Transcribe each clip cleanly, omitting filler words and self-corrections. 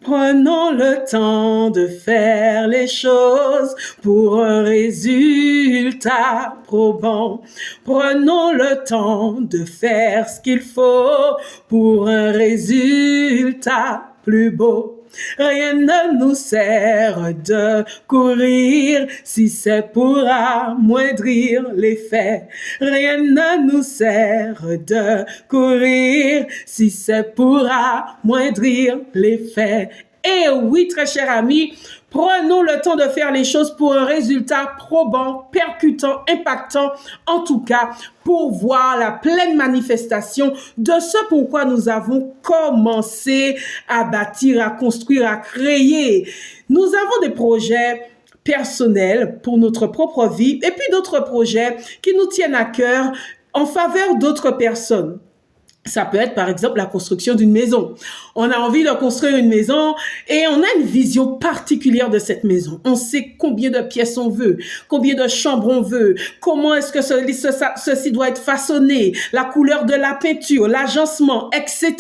Prenons le temps de faire les choses pour un résultat probant. Prenons le temps de faire ce qu'il faut pour un résultat plus beau. Rien ne nous sert de courir si c'est pour amoindrir l'effet. Rien ne nous sert de courir si c'est pour amoindrir l'effet. Et oui, très cher ami, prenons le temps de faire les choses pour un résultat probant, percutant, impactant, en tout cas, pour voir la pleine manifestation de ce pourquoi nous avons commencé à bâtir, à construire, à créer. Nous avons des projets personnels pour notre propre vie et puis d'autres projets qui nous tiennent à cœur en faveur d'autres personnes. Ça peut être par exemple la construction d'une maison. On a envie de construire une maison et on a une vision particulière de cette maison. On sait combien de pièces on veut, combien de chambres on veut, comment est-ce que ceci doit être façonné, la couleur de la peinture, l'agencement, etc.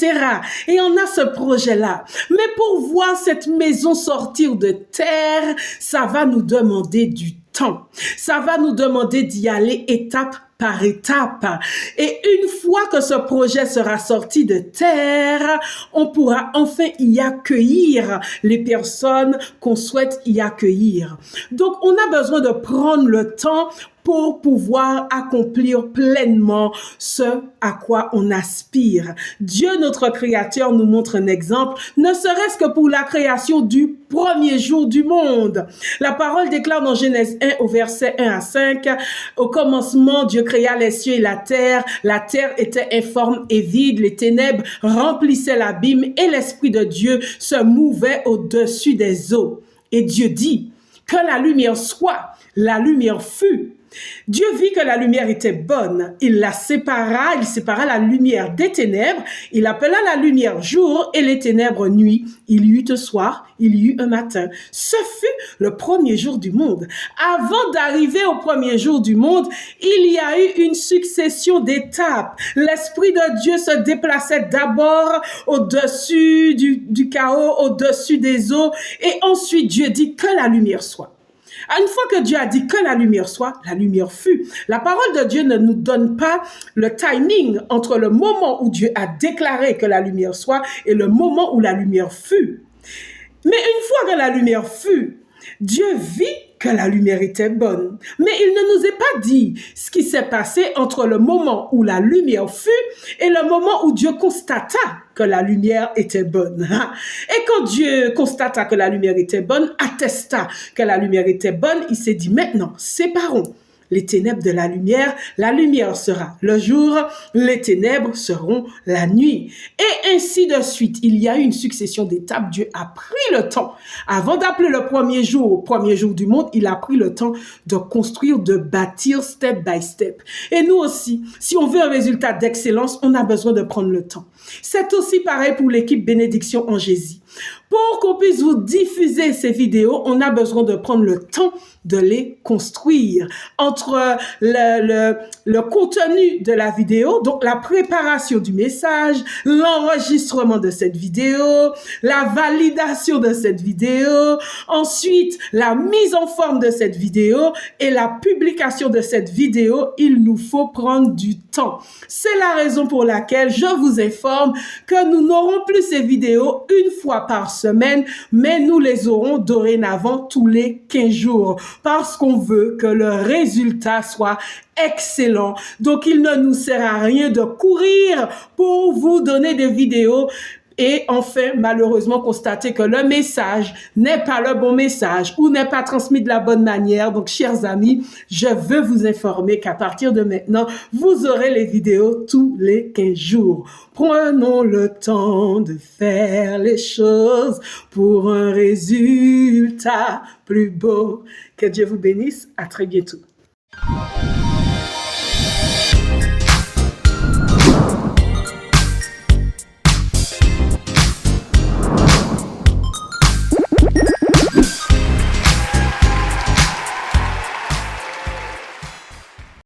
Et on a ce projet-là. Mais pour voir cette maison sortir de terre, ça va nous demander du temps. Ça va nous demander d'y aller étape par étape. Et une fois que ce projet sera sorti de terre, on pourra enfin y accueillir les personnes qu'on souhaite y accueillir. Donc, on a besoin de prendre le temps pour pouvoir accomplir pleinement ce à quoi on aspire. Dieu, notre Créateur, nous montre un exemple, ne serait-ce que pour la création du premier jour du monde. La parole déclare dans Genèse 1 au verset 1 à 5, « Au commencement, Dieu créa les cieux et la terre était informe et vide, les ténèbres remplissaient l'abîme et l'Esprit de Dieu se mouvait au-dessus des eaux. Et Dieu dit, que la lumière soit, la lumière fut. Dieu vit que la lumière était bonne. Il sépara la lumière des ténèbres. Il appela la lumière jour et les ténèbres nuit. Il y eut un soir, il y eut un matin. Ce fut le premier jour du monde. Avant d'arriver au premier jour du monde, il y a eu une succession d'étapes. L'Esprit de Dieu se déplaçait d'abord au-dessus du chaos, au-dessus des eaux, et ensuite Dieu dit que la lumière soit. Une fois que Dieu a dit que la lumière soit, la lumière fut. La parole de Dieu ne nous donne pas le timing entre le moment où Dieu a déclaré que la lumière soit et le moment où la lumière fut. Mais une fois que la lumière fut, Dieu vit que la lumière était bonne. Mais il ne nous est pas dit ce qui s'est passé entre le moment où la lumière fut et le moment où Dieu constata que la lumière était bonne. Et quand Dieu constata que la lumière était bonne, attesta que la lumière était bonne, il s'est dit maintenant, séparons les ténèbres de la lumière sera le jour, les ténèbres seront la nuit. Et ainsi de suite, il y a eu une succession d'étapes. Dieu a pris le temps. Avant d'appeler le premier jour du monde, il a pris le temps de construire, de bâtir step by step. Et nous aussi, si on veut un résultat d'excellence, on a besoin de prendre le temps. C'est aussi pareil pour l'équipe Bénédiction en Jésus. Pour qu'on puisse vous diffuser ces vidéos, on a besoin de prendre le temps de les construire. Entre le contenu de la vidéo, donc la préparation du message, l'enregistrement de cette vidéo, la validation de cette vidéo, ensuite la mise en forme de cette vidéo et la publication de cette vidéo, il nous faut prendre du temps. C'est la raison pour laquelle je vous informe que nous n'aurons plus ces vidéos une fois par semaine, mais nous les aurons dorénavant tous les 15 jours parce qu'on veut que le résultat soit excellent. Donc, il ne nous sert à rien de courir pour vous donner des vidéos et enfin, malheureusement, constater que le message n'est pas le bon message ou n'est pas transmis de la bonne manière. Donc, chers amis, je veux vous informer qu'à partir de maintenant, vous aurez les vidéos tous les 15 jours. Prenons le temps de faire les choses pour un résultat plus beau. Que Dieu vous bénisse. À très bientôt.